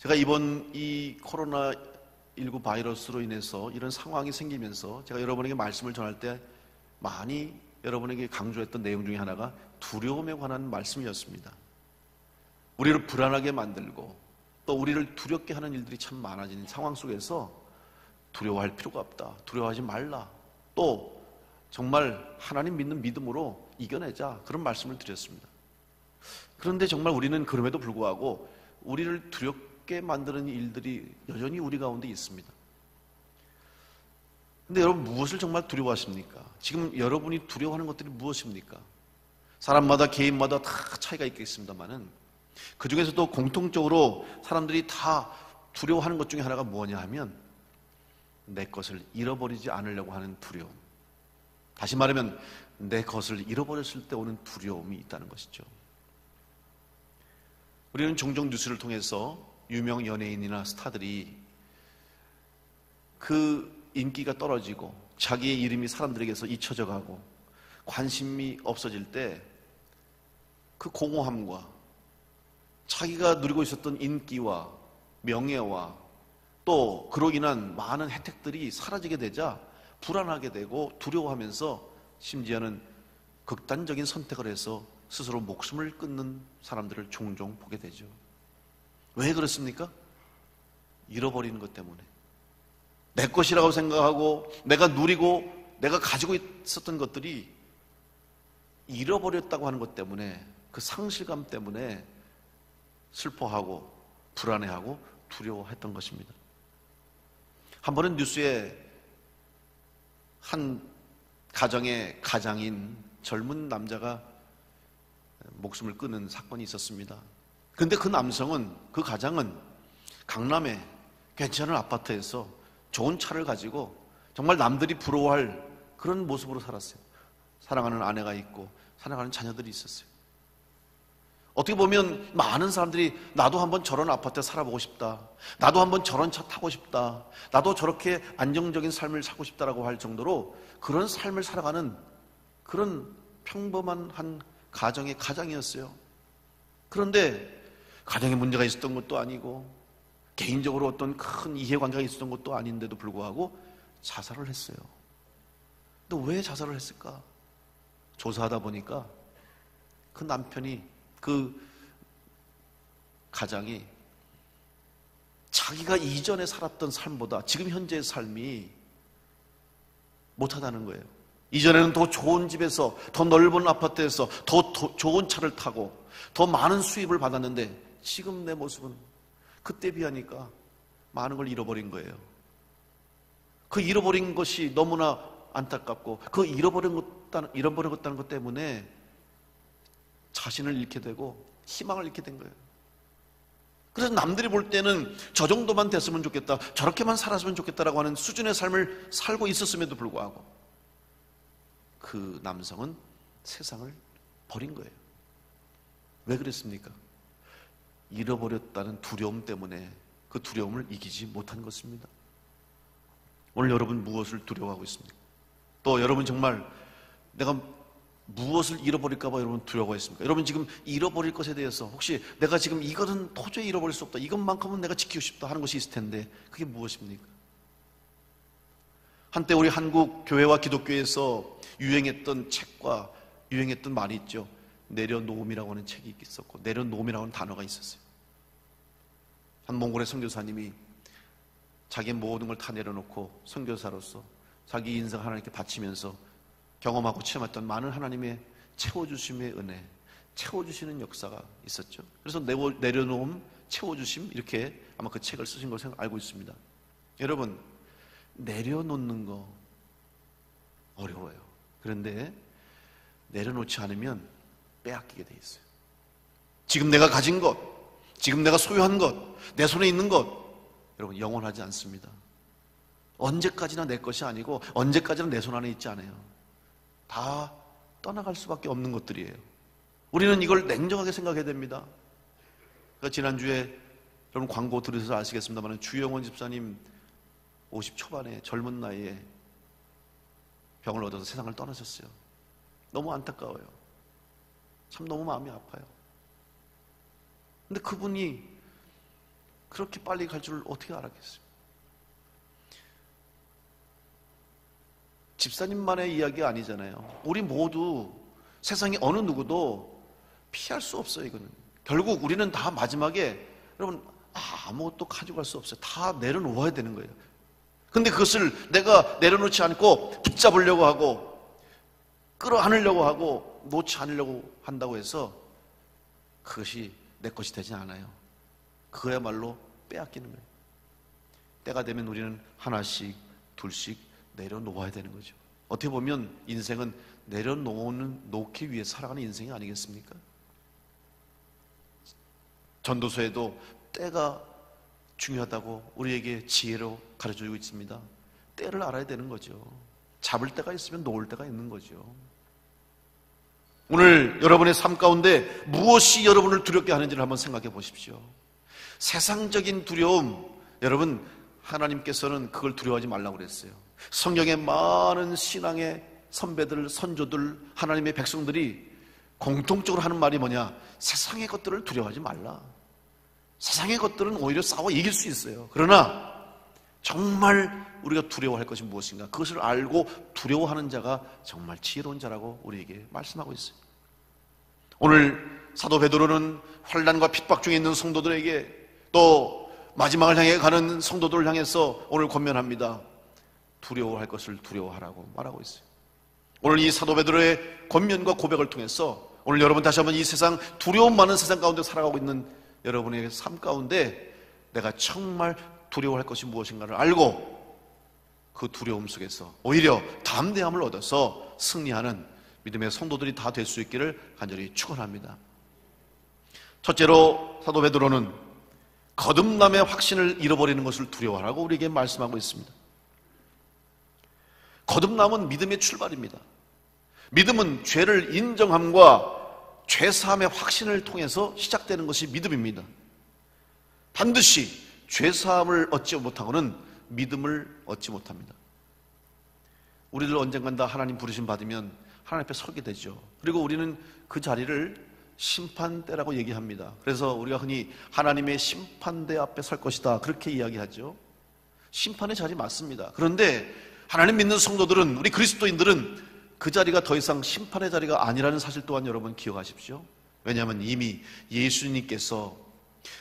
제가 이번 이 코로나19 바이러스로 인해서 이런 상황이 생기면서 제가 여러분에게 말씀을 전할 때 많이 여러분에게 강조했던 내용 중에 하나가 두려움에 관한 말씀이었습니다. 우리를 불안하게 만들고 또 우리를 두렵게 하는 일들이 참 많아지는 상황 속에서 두려워할 필요가 없다, 두려워하지 말라, 또 정말 하나님 믿는 믿음으로 이겨내자, 그런 말씀을 드렸습니다. 그런데 정말 우리는 그럼에도 불구하고 우리를 두렵게 만드는 일들이 여전히 우리 가운데 있습니다. 근데 여러분, 무엇을 정말 두려워하십니까? 지금 여러분이 두려워하는 것들이 무엇입니까? 사람마다 개인마다 다 차이가 있겠습니다만은 그 중에서도 공통적으로 사람들이 다 두려워하는 것 중에 하나가 뭐냐 하면 내 것을 잃어버리지 않으려고 하는 두려움, 다시 말하면 내 것을 잃어버렸을 때 오는 두려움이 있다는 것이죠. 우리는 종종 뉴스를 통해서 유명 연예인이나 스타들이 그 인기가 떨어지고 자기의 이름이 사람들에게서 잊혀져 가고 관심이 없어질 때 그 공허함과 자기가 누리고 있었던 인기와 명예와 또 그로 인한 많은 혜택들이 사라지게 되자 불안하게 되고 두려워하면서 심지어는 극단적인 선택을 해서 스스로 목숨을 끊는 사람들을 종종 보게 되죠. 왜 그렇습니까? 잃어버리는 것 때문에. 내 것이라고 생각하고 내가 누리고 내가 가지고 있었던 것들이 잃어버렸다고 하는 것 때문에, 그 상실감 때문에 슬퍼하고 불안해하고 두려워했던 것입니다. 한 번은 뉴스에 한 가정의 가장인 젊은 남자가 목숨을 끊은 사건이 있었습니다. 그런데 그 남성은, 그 가장은 강남에 괜찮은 아파트에서 좋은 차를 가지고 정말 남들이 부러워할 그런 모습으로 살았어요. 사랑하는 아내가 있고 사랑하는 자녀들이 있었어요. 어떻게 보면 많은 사람들이 나도 한번 저런 아파트에 살아보고 싶다, 나도 한번 저런 차 타고 싶다, 나도 저렇게 안정적인 삶을 살고 싶다라고 할 정도로 그런 삶을 살아가는 그런 평범한 한 가정의 가장이었어요. 그런데 가정에 문제가 있었던 것도 아니고 개인적으로 어떤 큰 이해관계가 있었던 것도 아닌데도 불구하고 자살을 했어요. 근데 왜 자살을 했을까? 조사하다 보니까 그 남편이, 그 가장이 자기가 이전에 살았던 삶보다 지금 현재의 삶이 못하다는 거예요. 이전에는 더 좋은 집에서, 더 넓은 아파트에서 더 좋은 차를 타고 더 많은 수입을 받았는데 지금 내 모습은 그때 비하니까 많은 걸 잃어버린 거예요. 그 잃어버린 것이 너무나 안타깝고 그 잃어버렸다는 것 때문에 자신을 잃게 되고 희망을 잃게 된 거예요. 그래서 남들이 볼 때는 저 정도만 됐으면 좋겠다, 저렇게만 살았으면 좋겠다라고 하는 수준의 삶을 살고 있었음에도 불구하고 그 남성은 세상을 버린 거예요. 왜 그랬습니까? 잃어버렸다는 두려움 때문에 그 두려움을 이기지 못한 것입니다. 오늘 여러분 무엇을 두려워하고 있습니까? 또 여러분 정말 내가 무엇을 잃어버릴까 봐 여러분 두려워했습니까? 여러분 지금 잃어버릴 것에 대해서 혹시 내가 지금 이것은 도저히 잃어버릴 수 없다, 이것만큼은 내가 지키고 싶다 하는 것이 있을 텐데 그게 무엇입니까? 한때 우리 한국 교회와 기독교에서 유행했던 책과 유행했던 말이 있죠. 내려놓음이라고 하는 책이 있었고 내려놓음이라고 하는 단어가 있었어요. 한 몽골의 선교사님이 자기의 모든 걸 다 내려놓고 선교사로서 자기 인생 하나님께 바치면서 경험하고 체험했던 많은 하나님의 채워주심의 은혜, 채워주시는 역사가 있었죠. 그래서 내려놓음, 채워주심, 이렇게 아마 그 책을 쓰신 것을 알고 있습니다. 여러분, 내려놓는 거 어려워요. 그런데 내려놓지 않으면 빼앗기게 돼 있어요. 지금 내가 가진 것, 지금 내가 소유한 것, 내 손에 있는 것, 여러분 영원하지 않습니다. 언제까지나 내 것이 아니고 언제까지나 내 손 안에 있지 않아요. 다 떠나갈 수밖에 없는 것들이에요. 우리는 이걸 냉정하게 생각해야 됩니다. 그러니까 지난주에 여러분 광고 들으셔서 아시겠습니다만 주영원 집사님 50 초반에 젊은 나이에 병을 얻어서 세상을 떠나셨어요. 너무 안타까워요. 참 너무 마음이 아파요. 근데 그분이 그렇게 빨리 갈 줄 어떻게 알았겠어요? 집사님만의 이야기가 아니잖아요. 우리 모두 세상에 어느 누구도 피할 수 없어요. 이거는 결국 우리는 다 마지막에 여러분 아무것도 가져갈 수 없어요. 다 내려놓아야 되는 거예요. 근데 그것을 내가 내려놓지 않고 붙잡으려고 하고 끌어안으려고 하고 놓지 않으려고 한다고 해서 그것이 내 것이 되지 않아요. 그야말로 빼앗기는 거예요. 때가 되면 우리는 하나씩 둘씩 내려놓아야 되는 거죠. 어떻게 보면 인생은 놓기 위해 살아가는 인생이 아니겠습니까? 전도서에도 때가 중요하다고 우리에게 지혜로 가르쳐주고 있습니다. 때를 알아야 되는 거죠. 잡을 때가 있으면 놓을 때가 있는 거죠. 오늘 여러분의 삶 가운데 무엇이 여러분을 두렵게 하는지를 한번 생각해 보십시오. 세상적인 두려움, 여러분 하나님께서는 그걸 두려워하지 말라고 그랬어요. 성경의 많은 신앙의 선배들, 선조들, 하나님의 백성들이 공통적으로 하는 말이 뭐냐? 세상의 것들을 두려워하지 말라. 세상의 것들은 오히려 싸워 이길 수 있어요. 그러나 정말 우리가 두려워할 것이 무엇인가? 그것을 알고 두려워하는 자가 정말 지혜로운 자라고 우리에게 말씀하고 있어요. 오늘 사도 베드로는 환난과 핍박 중에 있는 성도들에게 또 마지막을 향해 가는 성도들을 향해서 오늘 권면합니다. 두려워할 것을 두려워하라고 말하고 있어요. 오늘 이 사도 베드로의 권면과 고백을 통해서 오늘 여러분 다시 한번 이 세상 두려움 많은 세상 가운데 살아가고 있는 여러분의 삶 가운데 내가 정말 두려워할 것이 무엇인가를 알고 그 두려움 속에서 오히려 담대함을 얻어서 승리하는 믿음의 성도들이 다 될 수 있기를 간절히 축원합니다. 첫째로 사도 베드로는 거듭남의 확신을 잃어버리는 것을 두려워하라고 우리에게 말씀하고 있습니다. 거듭남은 믿음의 출발입니다. 믿음은 죄를 인정함과 죄사함의 확신을 통해서 시작되는 것이 믿음입니다. 반드시 죄사함을 얻지 못하고는 믿음을 얻지 못합니다. 우리들 언젠간 다 하나님 부르심 받으면 하나님 앞에 서게 되죠. 그리고 우리는 그 자리를 심판대라고 얘기합니다. 그래서 우리가 흔히 하나님의 심판대 앞에 설 것이다 그렇게 이야기하죠. 심판의 자리 맞습니다. 그런데 하나님 믿는 성도들은, 우리 그리스도인들은 그 자리가 더 이상 심판의 자리가 아니라는 사실 또한 여러분 기억하십시오. 왜냐하면 이미 예수님께서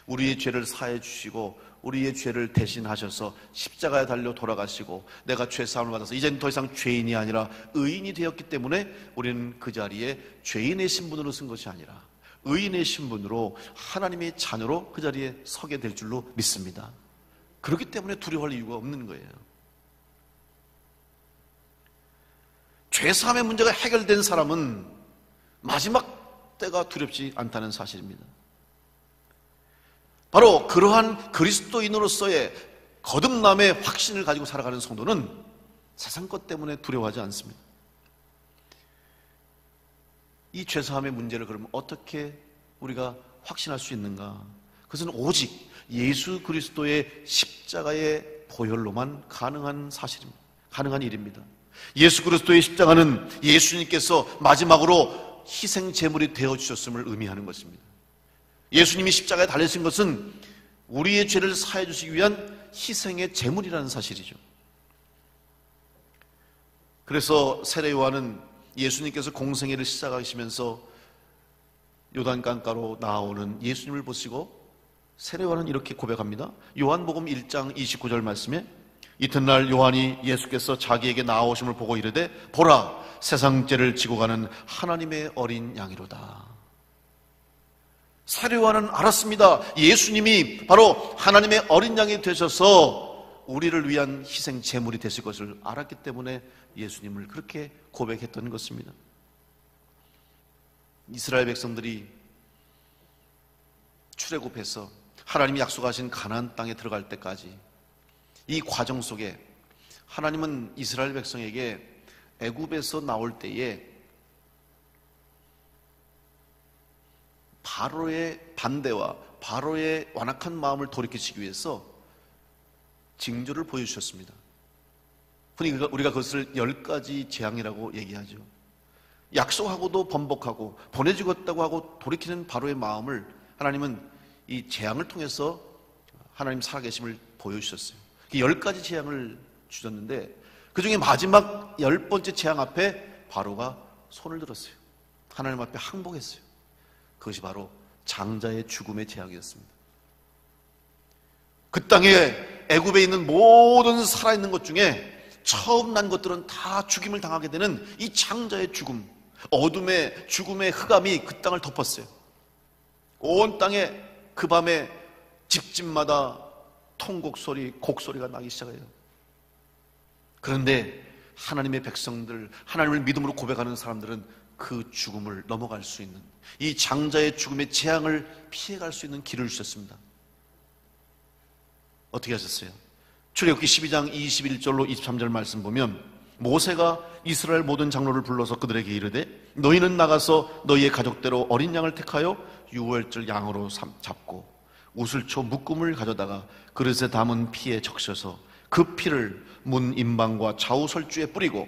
우리의 죄를 사해 주시고 우리의 죄를 대신하셔서 십자가에 달려 돌아가시고 내가 죄사함을 받아서 이제는 더 이상 죄인이 아니라 의인이 되었기 때문에 우리는 그 자리에 죄인의 신분으로 쓴 것이 아니라 의인의 신분으로 하나님의 자녀로 그 자리에 서게 될 줄로 믿습니다. 그렇기 때문에 두려워할 이유가 없는 거예요. 죄사함의 문제가 해결된 사람은 마지막 때가 두렵지 않다는 사실입니다. 바로 그러한 그리스도인으로서의 거듭남의 확신을 가지고 살아가는 성도는 세상 것 때문에 두려워하지 않습니다. 이 죄사함의 문제를 그러면 어떻게 우리가 확신할 수 있는가? 그것은 오직 예수 그리스도의 십자가의 보혈로만 가능한 사실입니다. 가능한 일입니다. 예수 그리스도의 십자가는 예수님께서 마지막으로 희생 제물이 되어 주셨음을 의미하는 것입니다. 예수님이 십자가에 달리신 것은 우리의 죄를 사해 주시기 위한 희생의 제물이라는 사실이죠. 그래서 세례 요한은 예수님께서 공생애를 시작하시면서 요단강가로 나오는 예수님을 보시고 세례 요한은 이렇게 고백합니다. 요한복음 1장 29절 말씀에 이튿날 요한이 예수께서 자기에게 나오심을 보고 이르되 보라 세상 죄를 지고 가는 하나님의 어린 양이로다. 세례 요한은 알았습니다. 예수님이 바로 하나님의 어린 양이 되셔서 우리를 위한 희생 제물이 되실 것을 알았기 때문에 예수님을 그렇게 고백했던 것입니다. 이스라엘 백성들이 출애굽해서 하나님이 약속하신 가나안 땅에 들어갈 때까지 이 과정 속에 하나님은 이스라엘 백성에게 애굽에서 나올 때에 바로의 반대와 바로의 완악한 마음을 돌이키시기 위해서 징조를 보여주셨습니다. 흔히 우리가 그것을 10가지 재앙이라고 얘기하죠. 약속하고도 번복하고 보내주겠다고 하고 돌이키는 바로의 마음을 하나님은 이 재앙을 통해서 하나님 살아계심을 보여주셨어요. 10가지 재앙을 주셨는데 그 중에 마지막 10번째 재앙 앞에 바로가 손을 들었어요. 하나님 앞에 항복했어요. 그것이 바로 장자의 죽음의 재앙이었습니다. 그 땅에 애굽에 있는 모든 살아있는 것 중에 처음 난 것들은 다 죽임을 당하게 되는 이 장자의 죽음, 어둠의 죽음의 흑암이 그 땅을 덮었어요. 온 땅에 그 밤에 집집마다 통곡소리, 곡소리가 나기 시작해요. 그런데 하나님의 백성들, 하나님을 믿음으로 고백하는 사람들은 그 죽음을 넘어갈 수 있는, 이 장자의 죽음의 재앙을 피해갈 수 있는 길을 주셨습니다. 어떻게 하셨어요? 출애굽기 12장 21절로 23절 말씀 보면 모세가 이스라엘 모든 장로를 불러서 그들에게 이르되 너희는 나가서 너희의 가족대로 어린 양을 택하여 유월절 양으로 잡고 우슬초 묶음을 가져다가 그릇에 담은 피에 적셔서 그 피를 문 임방과 좌우 설주에 뿌리고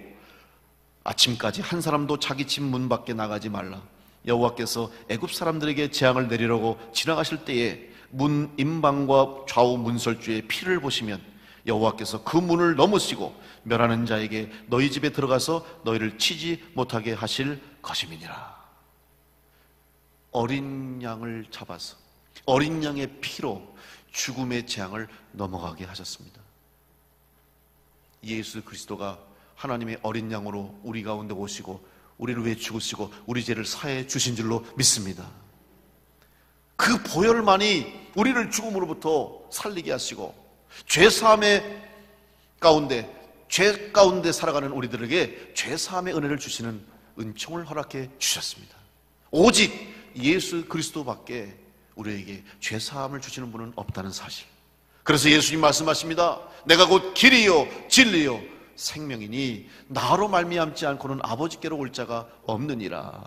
아침까지 한 사람도 자기 집 문 밖에 나가지 말라. 여호와께서 애굽 사람들에게 재앙을 내리려고 지나가실 때에 문 임방과 좌우 문설주에 피를 보시면 여호와께서 그 문을 넘으시고 멸하는 자에게 너희 집에 들어가서 너희를 치지 못하게 하실 것임이니라. 어린 양을 잡아서 어린 양의 피로 죽음의 재앙을 넘어가게 하셨습니다. 예수 그리스도가 하나님의 어린 양으로 우리 가운데 오시고 우리를 위해 죽으시고 우리 죄를 사해 주신 줄로 믿습니다. 그 보혈만이 우리를 죽음으로부터 살리게 하시고 죄사함의 가운데, 죄 가운데 살아가는 우리들에게 죄사함의 은혜를 주시는 은총을 허락해 주셨습니다. 오직 예수 그리스도밖에 우리에게 죄사함을 주시는 분은 없다는 사실. 그래서 예수님 말씀하십니다. 내가 곧 길이요 진리요 생명이니 나로 말미암지 않고는 아버지께로 올 자가 없느니라.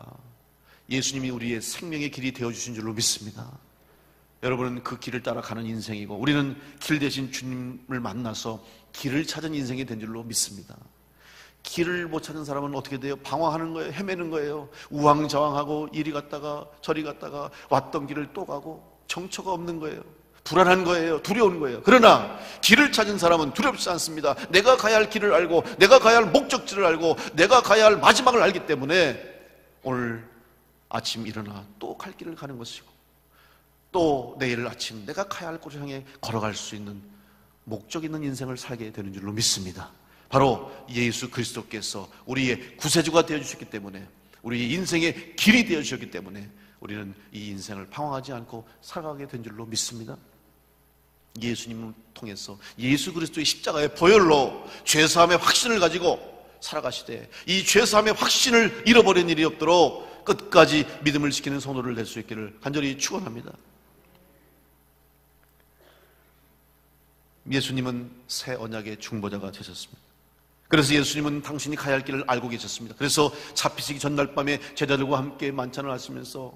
예수님이 우리의 생명의 길이 되어주신 줄로 믿습니다. 여러분은 그 길을 따라가는 인생이고 우리는 길 대신 주님을 만나서 길을 찾은 인생이 된 줄로 믿습니다. 길을 못 찾은 사람은 어떻게 돼요? 방황하는 거예요. 헤매는 거예요. 우왕좌왕하고 이리 갔다가 저리 갔다가 왔던 길을 또 가고 정처가 없는 거예요. 불안한 거예요. 두려운 거예요. 그러나 길을 찾은 사람은 두렵지 않습니다. 내가 가야 할 길을 알고 내가 가야 할 목적지를 알고 내가 가야 할 마지막을 알기 때문에 오늘 아침 일어나 또 갈 길을 가는 것이고 또 내일 아침 내가 가야 할 곳을 향해 걸어갈 수 있는 목적 있는 인생을 살게 되는 줄로 믿습니다. 바로 예수 그리스도께서 우리의 구세주가 되어주셨기 때문에 우리의 인생의 길이 되어주셨기 때문에 우리는 이 인생을 방황하지 않고 살아가게 된 줄로 믿습니다. 예수님을 통해서 예수 그리스도의 십자가의 보혈로 죄사함의 확신을 가지고 살아가시되 이 죄사함의 확신을 잃어버린 일이 없도록 끝까지 믿음을 지키는 성도를 될 수 있기를 간절히 축원합니다. 예수님은 새 언약의 중보자가 되셨습니다. 그래서 예수님은 당신이 가야 할 길을 알고 계셨습니다. 그래서 잡히시기 전날 밤에 제자들과 함께 만찬을 하시면서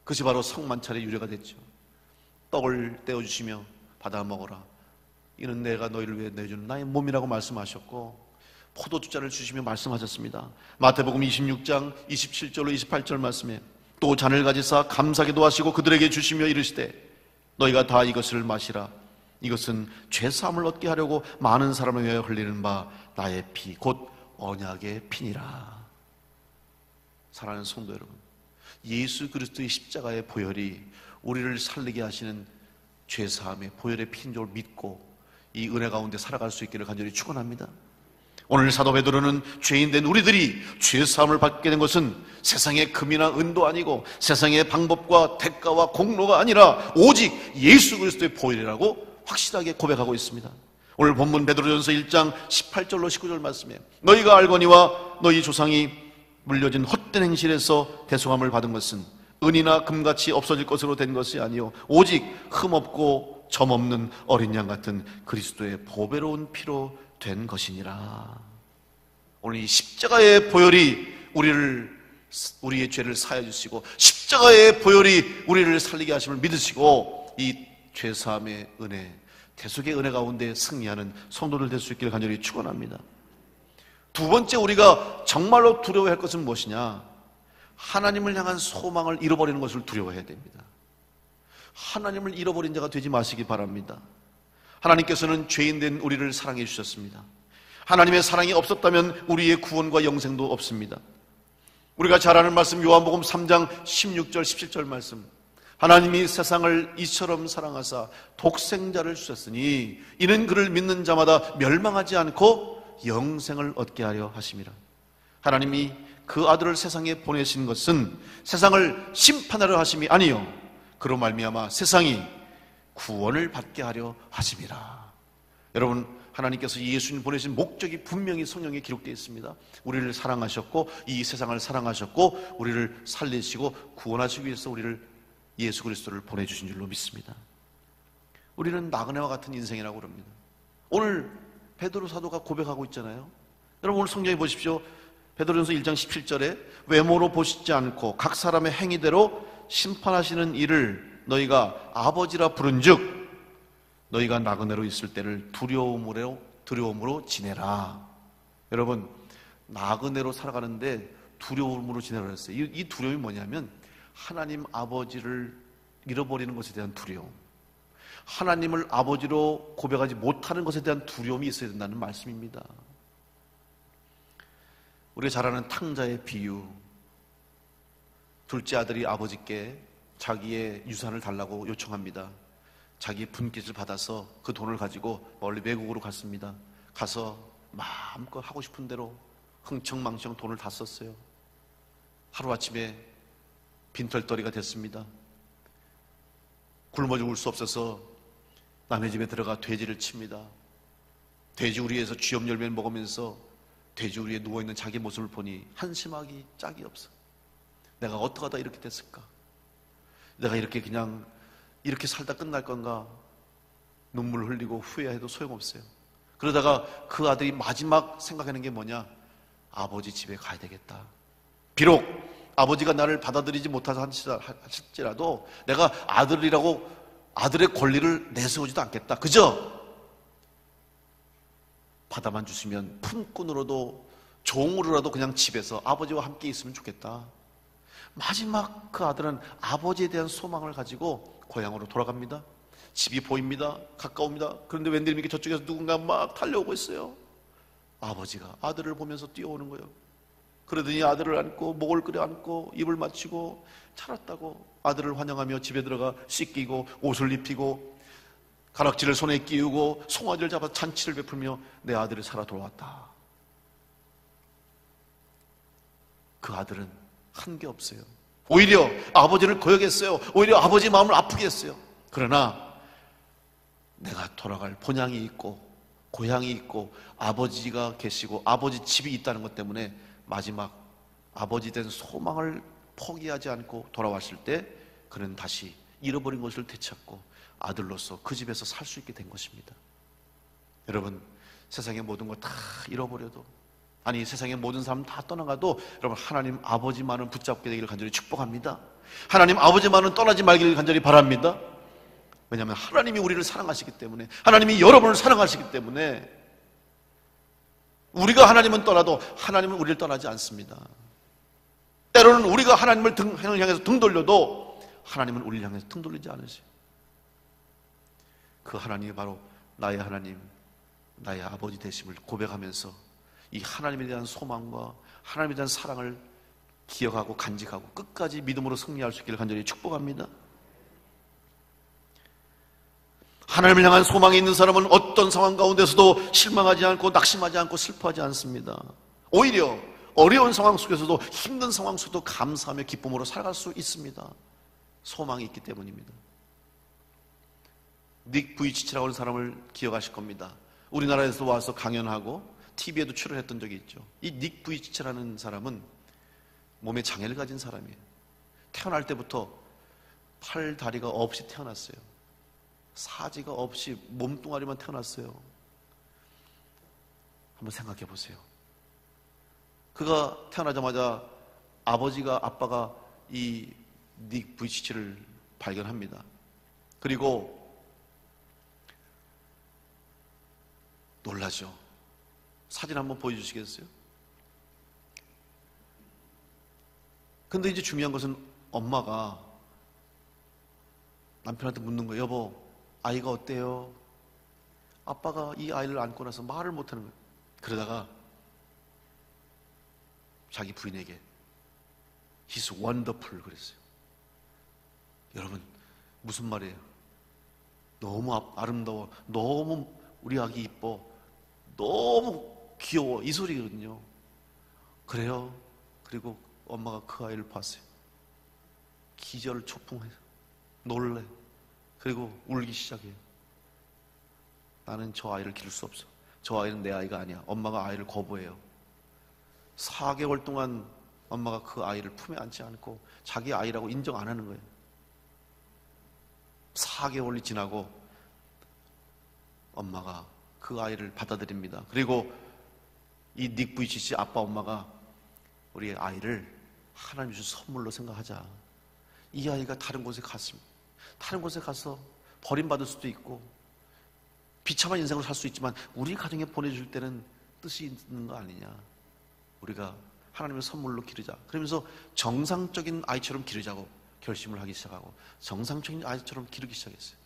그것이 바로 성만찬의 유래가 됐죠. 떡을 떼어주시며 받아 먹어라. 이는 내가 너희를 위해 내주는 나의 몸이라고 말씀하셨고 포도주잔을 주시며 말씀하셨습니다. 마태복음 26장 27절로 28절 말씀에 또 잔을 가지사 감사기도 하시고 그들에게 주시며 이르시되 너희가 다 이것을 마시라. 이것은 죄사함을 얻게 하려고 많은 사람을 위하여 흘리는 바 나의 피 곧 언약의 피니라. 사랑하는 성도 여러분, 예수 그리스도의 십자가의 보혈이 우리를 살리게 하시는 죄사함의 보혈의 피인 줄 믿고 이 은혜 가운데 살아갈 수 있기를 간절히 축원합니다. 오늘 사도 베드로는 죄인된 우리들이 죄사함을 받게 된 것은 세상의 금이나 은도 아니고 세상의 방법과 대가와 공로가 아니라 오직 예수 그리스도의 보혈이라고 확실하게 고백하고 있습니다. 오늘 본문 베드로전서 1장 18절로 19절 말씀에 너희가 알거니와 너희 조상이 물려진 헛된 행실에서 대속함을 받은 것은 은이나 금같이 없어질 것으로 된 것이 아니요 오직 흠없고 점없는 어린 양 같은 그리스도의 보배로운 피로 된 것이니라. 오늘 이 십자가의 보혈이 우리의 죄를 사해 주시고 십자가의 보혈이 우리를 살리게 하심을 믿으시고 이 죄사함의 은혜, 대속의 은혜 가운데 승리하는 성도들 될 수 있기를 간절히 축원합니다. 두 번째 우리가 정말로 두려워할 것은 무엇이냐? 하나님을 향한 소망을 잃어버리는 것을 두려워해야 됩니다. 하나님을 잃어버린 자가 되지 마시기 바랍니다. 하나님께서는 죄인된 우리를 사랑해 주셨습니다. 하나님의 사랑이 없었다면 우리의 구원과 영생도 없습니다. 우리가 잘 아는 말씀 요한복음 3장 16절 17절 말씀, 하나님이 세상을 이처럼 사랑하사 독생자를 주셨으니 이는 그를 믿는 자마다 멸망하지 않고 영생을 얻게 하려 하심이라. 하나님이 그 아들을 세상에 보내신 것은 세상을 심판하려 하심이 아니요 그로 말미암아 세상이 구원을 받게 하려 하심이라. 여러분, 하나님께서 예수님 보내신 목적이 분명히 성경에 기록되어 있습니다. 우리를 사랑하셨고 이 세상을 사랑하셨고 우리를 살리시고 구원하시기 위해서 우리를 예수 그리스도를 보내주신 줄로 믿습니다. 우리는 나그네와 같은 인생이라고 그럽니다. 오늘 베드로 사도가 고백하고 있잖아요. 여러분, 오늘 성경에 보십시오. 베드로전서 1장 17절에 외모로 보시지 않고 각 사람의 행위대로 심판하시는 이를 너희가 아버지라 부른즉 너희가 나그네로 있을 때를 두려움으로 지내라. 여러분, 나그네로 살아가는데 두려움으로 지내라 했어요. 이 두려움이 뭐냐면 하나님 아버지를 잃어버리는 것에 대한 두려움, 하나님을 아버지로 고백하지 못하는 것에 대한 두려움이 있어야 된다는 말씀입니다. 우리가 잘 아는 탕자의 비유, 둘째 아들이 아버지께 자기의 유산을 달라고 요청합니다. 자기 분깃을 받아서 그 돈을 가지고 멀리 외국으로 갔습니다. 가서 마음껏 하고 싶은 대로 흥청망청 돈을 다 썼어요. 하루아침에 빈털터리가 됐습니다. 굶어 죽을 수 없어서 남의 집에 들어가 돼지를 칩니다. 돼지우리에서 쥐염열매를 먹으면서 돼지우리에 누워있는 자기 모습을 보니 한심하기 짝이 없어. 내가 어떻게 하다 이렇게 됐을까? 내가 이렇게 살다 끝날 건가? 눈물 흘리고 후회해도 소용없어요. 그러다가 그 아들이 마지막 생각하는 게 뭐냐? 아버지 집에 가야 되겠다. 비록 아버지가 나를 받아들이지 못하자 할지라도 내가 아들이라고 아들의 권리를 내세우지도 않겠다. 그저 받아만 주시면 품꾼으로도 종으로라도 그냥 집에서 아버지와 함께 있으면 좋겠다. 마지막 그 아들은 아버지에 대한 소망을 가지고 고향으로 돌아갑니다. 집이 보입니다. 가까웁니다. 그런데 웬일입니까? 저쪽에서 누군가 막 달려오고 있어요. 아버지가 아들을 보면서 뛰어오는 거예요. 그러더니 아들을 안고 목을 끌어 안고 입을 맞추고 살았다고 아들을 환영하며 집에 들어가 씻기고 옷을 입히고 가락지를 손에 끼우고 송아지를 잡아 잔치를 베풀며 내 아들이 살아 돌아왔다. 그 아들은 한 게 없어요. 오히려 아버지를 거역했어요. 오히려 아버지 마음을 아프게 했어요. 그러나 내가 돌아갈 본향이 있고 고향이 있고 아버지가 계시고 아버지 집이 있다는 것 때문에 마지막 아버지 된 소망을 포기하지 않고 돌아왔을 때 그는 다시 잃어버린 것을 되찾고 아들로서 그 집에서 살 수 있게 된 것입니다. 여러분, 세상의 모든 걸 다 잃어버려도, 아니 세상의 모든 사람 다 떠나가도 여러분 하나님 아버지만은 붙잡게 되기를 간절히 축복합니다. 하나님 아버지만은 떠나지 말기를 간절히 바랍니다. 왜냐하면 하나님이 우리를 사랑하시기 때문에, 하나님이 여러분을 사랑하시기 때문에 우리가 하나님은 떠나도 하나님은 우리를 떠나지 않습니다. 때로는 우리가 하나님을 향해서 등 돌려도 하나님은 우리를 향해서 등 돌리지 않으세요. 그 하나님이 바로 나의 하나님, 나의 아버지 되심을 고백하면서 이 하나님에 대한 소망과 하나님에 대한 사랑을 기억하고 간직하고 끝까지 믿음으로 승리할 수 있기를 간절히 축복합니다. 하나님을 향한 소망이 있는 사람은 어떤 상황 가운데서도 실망하지 않고 낙심하지 않고 슬퍼하지 않습니다. 오히려 어려운 상황 속에서도 힘든 상황 속에서도 감사하며 기쁨으로 살아갈 수 있습니다. 소망이 있기 때문입니다. 닉 부이치치라고 하는 사람을 기억하실 겁니다. 우리나라에서 와서 강연하고 TV에도 출연했던 적이 있죠. 이 닉 부이치치라는 사람은 몸에 장애를 가진 사람이에요. 태어날 때부터 팔, 다리가 없이 태어났어요. 사지가 없이 몸뚱아리만 태어났어요. 한번 생각해 보세요. 그가 태어나자마자 아빠가 이 닉 부이치치를 발견합니다. 그리고 놀라죠. 사진 한번 보여주시겠어요? 근데 이제 중요한 것은 엄마가 남편한테 묻는 거예요. 여보, 아이가 어때요? 아빠가 이 아이를 안고 나서 말을 못하는 거예요. 그러다가 자기 부인에게 He's wonderful 그랬어요. 여러분, 무슨 말이에요? 너무 아름다워, 너무 우리 아기 이뻐, 너무 귀여워, 이 소리거든요. 그래요. 그리고 엄마가 그 아이를 봤어요. 기절초풍해서 놀래. 그리고 울기 시작해요. 나는 저 아이를 기를 수 없어. 저 아이는 내 아이가 아니야. 엄마가 아이를 거부해요. 4개월 동안 엄마가 그 아이를 품에 안지 않고 자기 아이라고 인정 안 하는 거예요. 4개월이 지나고 엄마가 그 아이를 받아들입니다. 그리고 이 닉 부이치치 아빠 엄마가 우리 아이를 하나님이 주신 선물로 생각하자. 이 아이가 다른 곳에 갔습니다. 다른 곳에 가서 버림받을 수도 있고 비참한 인생을 살 수 있지만 우리 가정에 보내줄 때는 뜻이 있는 거 아니냐. 우리가 하나님의 선물로 기르자. 그러면서 정상적인 아이처럼 기르자고 결심을 하기 시작하고 정상적인 아이처럼 기르기 시작했어요.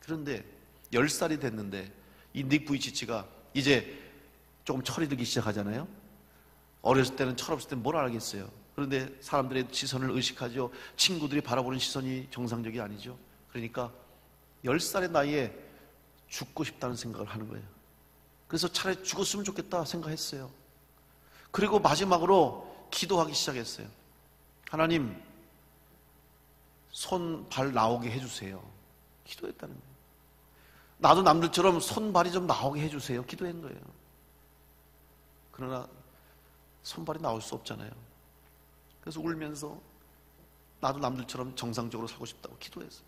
그런데 10살이 됐는데 이 닉 부이치치가 이제 조금 철이 들기 시작하잖아요. 어렸을 때는 철없을 때는 뭘 알겠어요. 그런데 사람들의 시선을 의식하죠. 친구들이 바라보는 시선이 정상적이 아니죠. 그러니까 10살의 나이에 죽고 싶다는 생각을 하는 거예요. 그래서 차라리 죽었으면 좋겠다 생각했어요. 그리고 마지막으로 기도하기 시작했어요. 하나님, 손, 발 나오게 해주세요. 기도했다는 거예요. 나도 남들처럼 손, 발이 좀 나오게 해주세요. 기도한 거예요. 그러나 손발이 나올 수 없잖아요. 그래서 울면서 나도 남들처럼 정상적으로 살고 싶다고 기도했어요.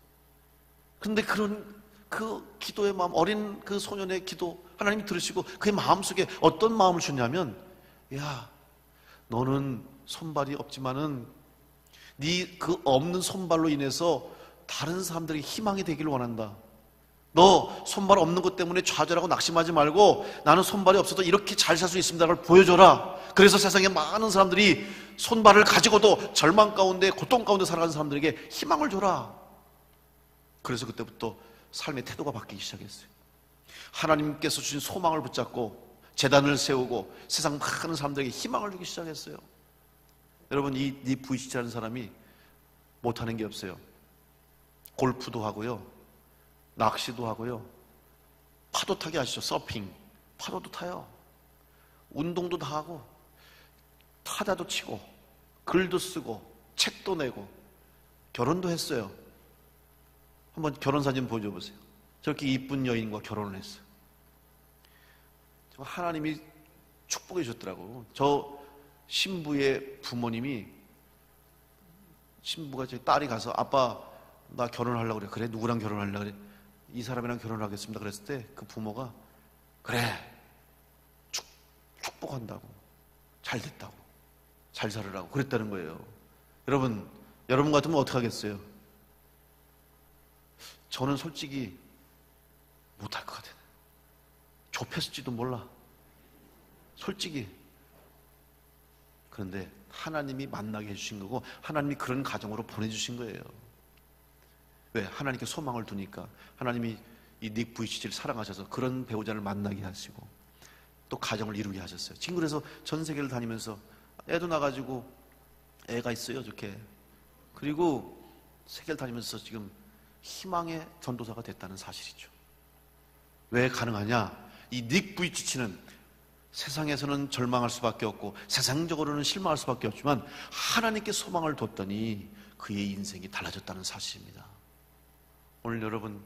그런데 그런 그 기도의 마음, 어린 그 소년의 기도 하나님이 들으시고 그의 마음속에 어떤 마음을 주냐면, 야, 너는 손발이 없지만은 네 그 없는 손발로 인해서 다른 사람들에게 희망이 되기를 원한다. 너 손발 없는 것 때문에 좌절하고 낙심하지 말고 나는 손발이 없어도 이렇게 잘 살 수 있습니다를 보여줘라. 그래서 세상에 많은 사람들이 손발을 가지고도 절망 가운데 고통 가운데 살아가는 사람들에게 희망을 줘라. 그래서 그때부터 삶의 태도가 바뀌기 시작했어요. 하나님께서 주신 소망을 붙잡고 재단을 세우고 세상 많은 사람들에게 희망을 주기 시작했어요. 여러분, 이 부이치라는 사람이 못하는 게 없어요. 골프도 하고요, 낚시도 하고요, 파도 타기 아시죠? 서핑, 파도도 타요. 운동도 다 하고 타자도 치고 글도 쓰고 책도 내고 결혼도 했어요. 한번 결혼 사진 보여줘 보세요. 저렇게 이쁜 여인과 결혼을 했어요. 하나님이 축복해 주셨더라고. 저 신부의 부모님이, 신부가 제 딸이 가서 아빠 나 결혼하려고 그래. 그래, 누구랑 결혼하려고 그래? 이 사람이랑 결혼하겠습니다. 그랬을 때 그 부모가 그래, 축복한다고, 잘 됐다고, 잘 살으라고 그랬다는 거예요. 여러분 같으면 어떻게 하겠어요? 저는 솔직히 못할 것 같아요. 좁혔을지도 몰라, 솔직히. 그런데 하나님이 만나게 해주신 거고 하나님이 그런 가정으로 보내주신 거예요. 왜? 하나님께 소망을 두니까. 하나님이 이 닉 부이치치를 사랑하셔서 그런 배우자를 만나게 하시고 또 가정을 이루게 하셨어요. 지금 그래서 전 세계를 다니면서 애도 나가지고 애가 있어요, 저렇게. 그리고 세계를 다니면서 지금 희망의 전도사가 됐다는 사실이죠. 왜 가능하냐? 이 닉 부이치치는 세상에서는 절망할 수밖에 없고 세상적으로는 실망할 수밖에 없지만 하나님께 소망을 뒀더니 그의 인생이 달라졌다는 사실입니다. 오늘 여러분,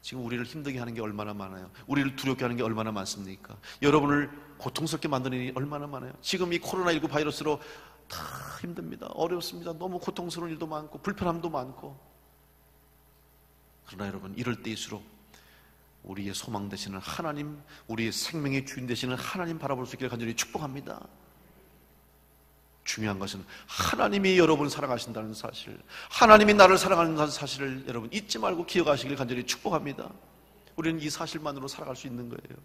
지금 우리를 힘들게 하는 게 얼마나 많아요. 우리를 두렵게 하는 게 얼마나 많습니까? 여러분을 고통스럽게 만드는 일이 얼마나 많아요. 지금 이 코로나19 바이러스로 다 힘듭니다. 어렵습니다. 너무 고통스러운 일도 많고 불편함도 많고. 그러나 여러분, 이럴 때일수록 우리의 소망 되시는 하나님, 우리의 생명의 주인 되시는 하나님 바라볼 수 있기를 간절히 축복합니다. 중요한 것은 하나님이 여러분을 사랑하신다는 사실, 하나님이 나를 사랑하는 사실을 여러분 잊지 말고 기억하시길 간절히 축복합니다. 우리는 이 사실만으로 살아갈 수 있는 거예요.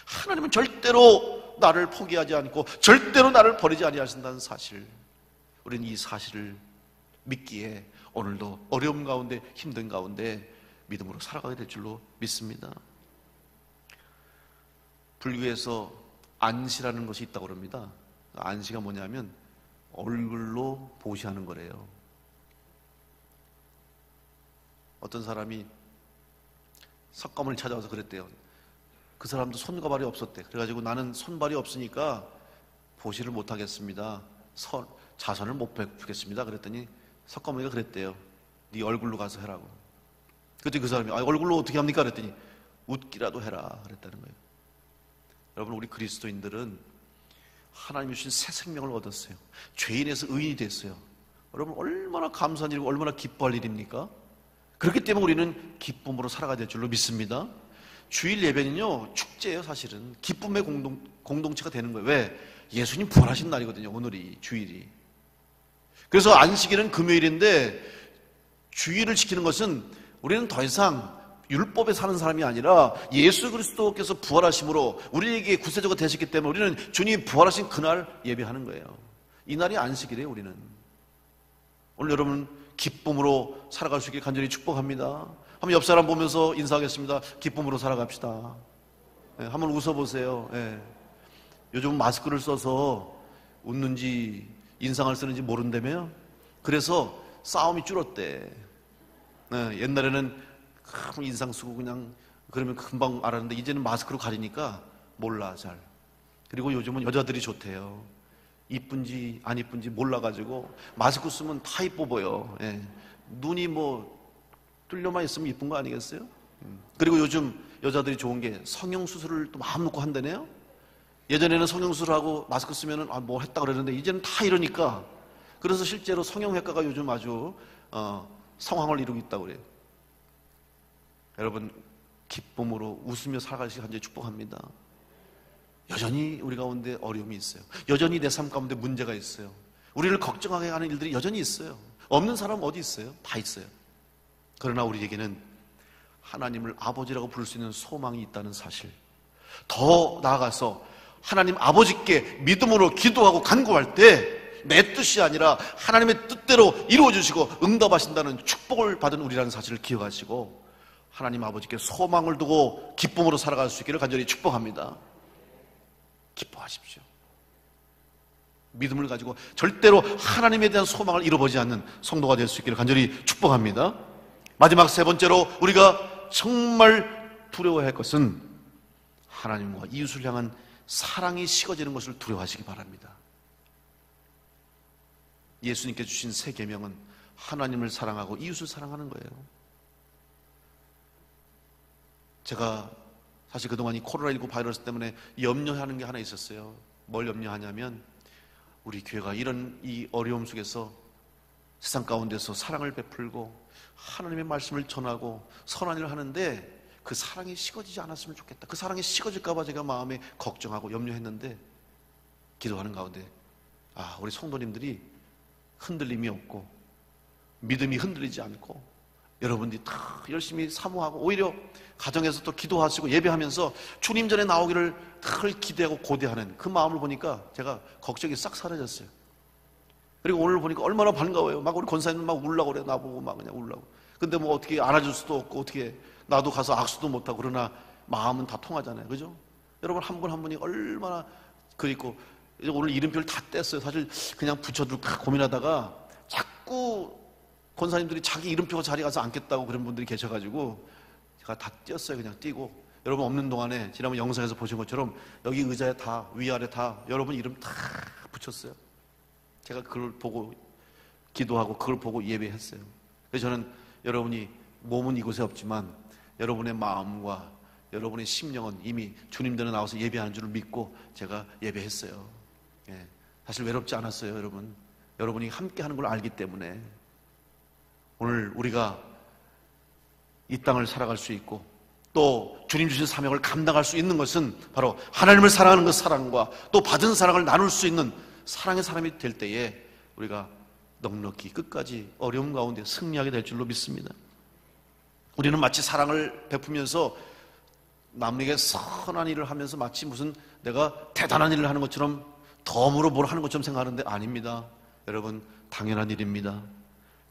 하나님은 절대로 나를 포기하지 않고 절대로 나를 버리지 아니하신다는 사실, 우리는 이 사실을 믿기에 오늘도 어려움 가운데 힘든 가운데 믿음으로 살아가게 될 줄로 믿습니다. 불교에서 안시라는 것이 있다고 합니다. 안시가 뭐냐면 얼굴로 보시하는 거래요. 어떤 사람이 석가모니를 찾아와서 그랬대요. 그 사람도 손과 발이 없었대. 그래가지고 나는 손발이 없으니까 보시를 못하겠습니다. 자선을 못 베푸겠습니다. 그랬더니 석가모니가 그랬대요. 네 얼굴로 가서 해라고. 그랬더니 그 사람이 얼굴로 어떻게 합니까? 그랬더니 웃기라도 해라 그랬다는 거예요. 여러분, 우리 그리스도인들은 하나님이 주신 새 생명을 얻었어요. 죄인에서 의인이 됐어요. 여러분, 얼마나 감사한 일이고 얼마나 기뻐할 일입니까? 그렇기 때문에 우리는 기쁨으로 살아가야 될 줄로 믿습니다. 주일 예배는요, 축제예요. 사실은 기쁨의 공동체가 되는 거예요. 왜? 예수님 부활하신 날이거든요. 오늘이, 주일이. 그래서 안식일은 금요일인데 주일을 지키는 것은 우리는 더 이상 율법에 사는 사람이 아니라 예수 그리스도께서 부활하심으로 우리에게 구세주가 되셨기 때문에 우리는 주님이 부활하신 그날 예배하는 거예요. 이 날이 안식일이에요. 우리는. 오늘 여러분 기쁨으로 살아갈 수 있게 간절히 축복합니다. 한번 옆 사람 보면서 인사하겠습니다. 기쁨으로 살아갑시다. 네, 한번 웃어보세요. 네. 요즘 마스크를 써서 웃는지 인상을 쓰는지 모른다며요. 그래서 싸움이 줄었대. 네, 옛날에는 인상 쓰고 그냥 그러면 금방 알았는데 이제는 마스크로 가리니까 몰라 잘. 그리고 요즘은 여자들이 좋대요. 이쁜지 안 이쁜지 몰라가지고 마스크 쓰면 다 이뻐 보여. 예. 눈이 뭐 뚫려만 있으면 이쁜 거 아니겠어요? 그리고 요즘 여자들이 좋은 게 성형수술을 또 마음 놓고 한다네요. 예전에는 성형수술하고 마스크 쓰면은 뭐 했다 그러는데 이제는 다 이러니까. 그래서 실제로 성형외과가 요즘 아주 성황을 이루고 있다고 그래요. 여러분, 기쁨으로 웃으며 살아가시기 간절히 축복합니다. 여전히 우리 가운데 어려움이 있어요. 여전히 내 삶 가운데 문제가 있어요. 우리를 걱정하게 하는 일들이 여전히 있어요. 없는 사람 어디 있어요? 다 있어요. 그러나 우리에게는 하나님을 아버지라고 부를 수 있는 소망이 있다는 사실, 더 나아가서 하나님 아버지께 믿음으로 기도하고 간구할 때 내 뜻이 아니라 하나님의 뜻대로 이루어주시고 응답하신다는 축복을 받은 우리라는 사실을 기억하시고 하나님 아버지께 소망을 두고 기쁨으로 살아갈 수 있기를 간절히 축복합니다. 기뻐하십시오. 믿음을 가지고 절대로 하나님에 대한 소망을 잃어버리지 않는 성도가 될 수 있기를 간절히 축복합니다. 마지막 세 번째로 우리가 정말 두려워해야 할 것은 하나님과 이웃을 향한 사랑이 식어지는 것을 두려워하시기 바랍니다. 예수님께 주신 새 계명은 하나님을 사랑하고 이웃을 사랑하는 거예요. 제가 사실 그동안 이 코로나19 바이러스 때문에 염려하는 게 하나 있었어요. 뭘 염려하냐면 우리 교회가 이런 이 어려움 속에서 세상 가운데서 사랑을 베풀고 하나님의 말씀을 전하고 선한 일을 하는데 그 사랑이 식어지지 않았으면 좋겠다. 그 사랑이 식어질까 봐 제가 마음에 걱정하고 염려했는데 기도하는 가운데 우리 성도님들이 흔들림이 없고 믿음이 흔들리지 않고 여러분들이 다 열심히 사모하고 오히려 가정에서 또 기도하시고 예배하면서 주님 전에 나오기를 늘 기대하고 고대하는 그 마음을 보니까 제가 걱정이 싹 사라졌어요. 그리고 오늘 보니까 얼마나 반가워요. 막 우리 권사님들 막 울라고 그래. 나보고 막 그냥 울라고. 근데 뭐 어떻게 안아줄 수도 없고 어떻게 나도 가서 악수도 못하고 그러나 마음은 다 통하잖아요. 그죠? 여러분 한 분 한 분이 얼마나 그리고 오늘 이름표를 다 뗐어요. 사실 그냥 붙여둘까 고민하다가 자꾸 권사님들이 자기 이름표가 자리에 가서 앉겠다고 그런 분들이 계셔가지고 제가 다 띄었어요. 그냥 띄고 여러분 없는 동안에 지난번 영상에서 보신 것처럼 여기 의자에 다 위아래 다 여러분 이름 다 붙였어요. 제가 그걸 보고 기도하고 그걸 보고 예배했어요. 그래서 저는 여러분이 몸은 이곳에 없지만 여러분의 마음과 여러분의 심령은 이미 주님 전에 나와서 예배하는 줄을 믿고 제가 예배했어요. 예, 사실 외롭지 않았어요. 여러분이 함께 하는 걸 알기 때문에 오늘 우리가 이 땅을 살아갈 수 있고 또 주님 주신 사명을 감당할 수 있는 것은 바로 하나님을 사랑하는 그 사랑과 또 받은 사랑을 나눌 수 있는 사랑의 사람이 될 때에 우리가 넉넉히 끝까지 어려움 가운데 승리하게 될 줄로 믿습니다. 우리는 마치 사랑을 베푸면서 남에게 선한 일을 하면서 마치 무슨 내가 대단한 일을 하는 것처럼 덤으로 뭘 하는 것처럼 생각하는데 아닙니다. 여러분 당연한 일입니다.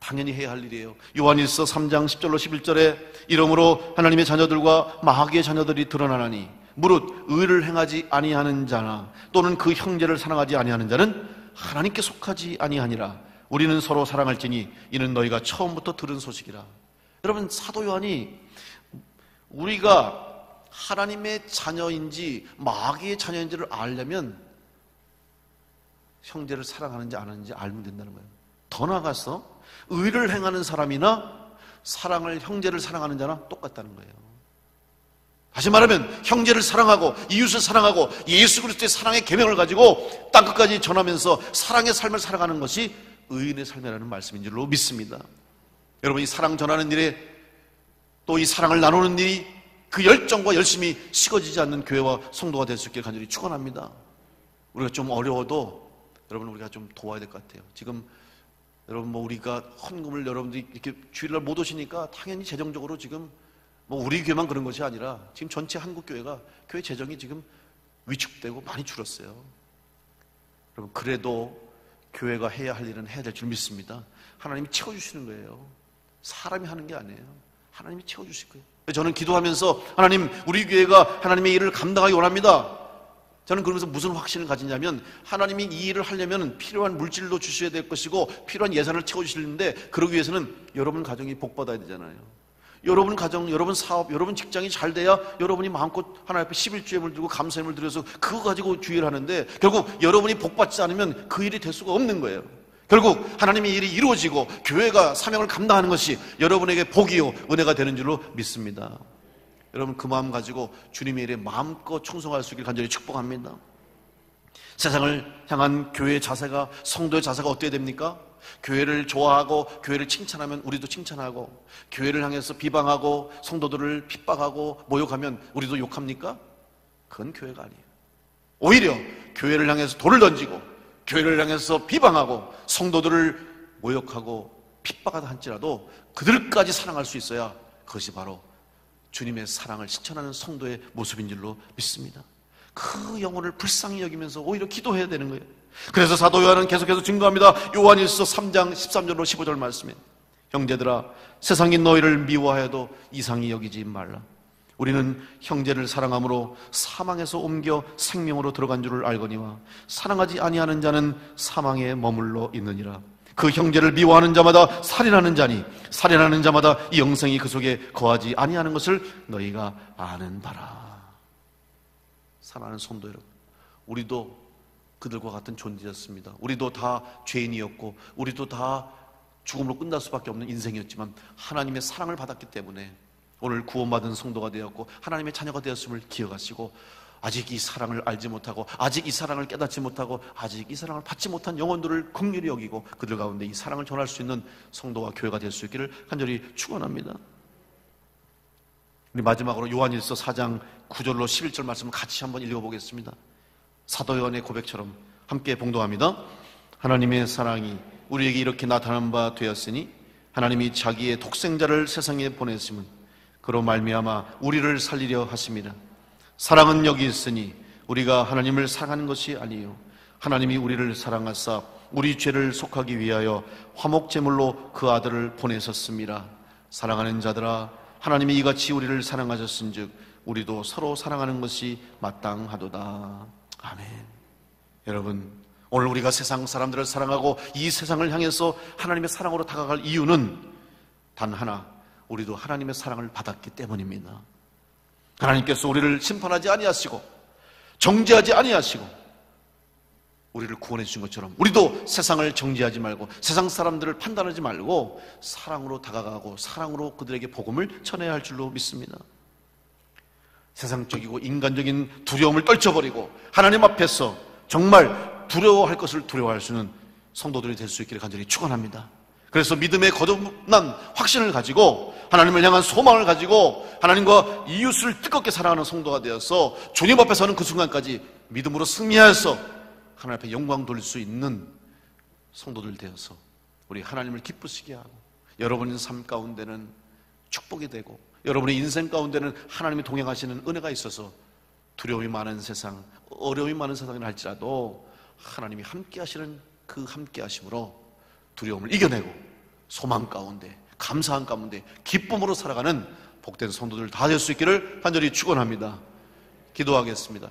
당연히 해야 할 일이에요. 요한일서 3장 10절로 11절에 이러므로 하나님의 자녀들과 마귀의 자녀들이 드러나나니 무릇 의를 행하지 아니하는 자나 또는 그 형제를 사랑하지 아니하는 자는 하나님께 속하지 아니하니라. 우리는 서로 사랑할지니 이는 너희가 처음부터 들은 소식이라. 여러분, 사도 요한이 우리가 하나님의 자녀인지 마귀의 자녀인지를 알려면 형제를 사랑하는지 안 하는지 알면 된다는 거예요. 더 나아가서 의를 행하는 사람이나 형제를 사랑하는 자나 똑같다는 거예요. 다시 말하면 형제를 사랑하고 이웃을 사랑하고 예수 그리스도의 사랑의 계명을 가지고 땅끝까지 전하면서 사랑의 삶을 살아가는 것이 의인의 삶이라는 말씀인 줄로 믿습니다. 여러분, 이 사랑 전하는 일에 또 이 사랑을 나누는 일이 그 열정과 열심이 식어지지 않는 교회와 성도가 될 수 있길 간절히 축원합니다. 우리가 좀 어려워도 여러분, 우리가 좀 도와야 될 것 같아요. 지금 여러분, 우리가 헌금을 여러분들이 이렇게 주일날 못 오시니까 당연히 재정적으로 지금 우리 교회만 그런 것이 아니라 지금 전체 한국교회가 교회 재정이 지금 위축되고 많이 줄었어요. 여러분, 그래도 교회가 해야 할 일은 해야 될 줄 믿습니다. 하나님이 채워주시는 거예요. 사람이 하는 게 아니에요. 하나님이 채워주실 거예요. 저는 기도하면서 하나님, 우리 교회가 하나님의 일을 감당하기 원합니다. 저는 그러면서 무슨 확신을 가지냐면 하나님이 이 일을 하려면 필요한 물질도 주셔야 될 것이고 필요한 예산을 채워주시는데 그러기 위해서는 여러분 가정이 복받아야 되잖아요. 여러분 가정, 여러분 사업, 여러분 직장이 잘 돼야 여러분이 마음껏 하나님 앞에 11주예물 들고 감사예물 드려서 그거 가지고 주일을 하는데 결국 여러분이 복받지 않으면 그 일이 될 수가 없는 거예요. 결국 하나님의 일이 이루어지고 교회가 사명을 감당하는 것이 여러분에게 복이요 은혜가 되는 줄로 믿습니다. 여러분, 그 마음 가지고 주님의 일에 마음껏 충성할 수 있길 간절히 축복합니다. 세상을 향한 교회의 자세가, 성도의 자세가 어때야 됩니까? 교회를 좋아하고 교회를 칭찬하면 우리도 칭찬하고, 교회를 향해서 비방하고 성도들을 핍박하고 모욕하면 우리도 욕합니까? 그건 교회가 아니에요. 오히려 교회를 향해서 돌을 던지고 교회를 향해서 비방하고 성도들을 모욕하고 핍박하다 할지라도 그들까지 사랑할 수 있어야 그것이 바로 주님의 사랑을 실천하는 성도의 모습인 줄로 믿습니다. 그 영혼을 불쌍히 여기면서 오히려 기도해야 되는 거예요. 그래서 사도 요한은 계속해서 증거합니다. 요한일서 3장 13절로 15절 말씀에 형제들아, 세상이 너희를 미워하여도 이상히 여기지 말라. 우리는 형제를 사랑함으로 사망에서 옮겨 생명으로 들어간 줄을 알거니와 사랑하지 아니하는 자는 사망에 머물러 있느니라. 그 형제를 미워하는 자마다 살인하는 자니 살인하는 자마다 이 영생이 그 속에 거하지 아니하는 것을 너희가 아는 바라. 사랑하는 성도 여러분, 우리도 그들과 같은 존재였습니다. 우리도 다 죄인이었고 우리도 다 죽음으로 끝날 수밖에 없는 인생이었지만 하나님의 사랑을 받았기 때문에 오늘 구원받은 성도가 되었고 하나님의 자녀가 되었음을 기억하시고, 아직 이 사랑을 알지 못하고 아직 이 사랑을 깨닫지 못하고 아직 이 사랑을 받지 못한 영혼들을 긍휼히 여기고 그들 가운데 이 사랑을 전할 수 있는 성도와 교회가 될 수 있기를 간절히 축원합니다. 우리 마지막으로 요한일서 4장 9절로 11절 말씀을 같이 한번 읽어보겠습니다. 사도 요한의 고백처럼 함께 봉독합니다. 하나님의 사랑이 우리에게 이렇게 나타난 바 되었으니 하나님이 자기의 독생자를 세상에 보냈음은 그로 말미암아 우리를 살리려 하심이라. 사랑은 여기 있으니 우리가 하나님을 사랑하는 것이 아니요 하나님이 우리를 사랑하사 우리 죄를 속하기 위하여 화목제물로 그 아들을 보내셨습니다. 사랑하는 자들아, 하나님이 이같이 우리를 사랑하셨은즉 우리도 서로 사랑하는 것이 마땅하도다. 아멘. 여러분, 오늘 우리가 세상 사람들을 사랑하고 이 세상을 향해서 하나님의 사랑으로 다가갈 이유는 단 하나, 우리도 하나님의 사랑을 받았기 때문입니다. 하나님께서 우리를 심판하지 아니하시고 정죄하지 아니하시고 우리를 구원해 주신 것처럼 우리도 세상을 정죄하지 말고 세상 사람들을 판단하지 말고 사랑으로 다가가고 사랑으로 그들에게 복음을 전해야 할 줄로 믿습니다. 세상적이고 인간적인 두려움을 떨쳐버리고 하나님 앞에서 정말 두려워할 것을 두려워할 수 있는 성도들이 될 수 있기를 간절히 축원합니다. 그래서 믿음의 거듭난 확신을 가지고 하나님을 향한 소망을 가지고 하나님과 이웃을 뜨겁게 사랑하는 성도가 되어서 주님 앞에 서는 그 순간까지 믿음으로 승리하여서 하나님 앞에 영광 돌릴 수 있는 성도들 되어서 우리 하나님을 기쁘시게 하고 여러분의 삶 가운데는 축복이 되고 여러분의 인생 가운데는 하나님이 동행하시는 은혜가 있어서 두려움이 많은 세상, 어려움이 많은 세상이라 할지라도 하나님이 함께 하시는 그 함께 하심으로 두려움을 이겨내고 소망 가운데, 감사한 가운데, 기쁨으로 살아가는 복된 성도들 다 될 수 있기를 간절히 축원합니다. 기도하겠습니다.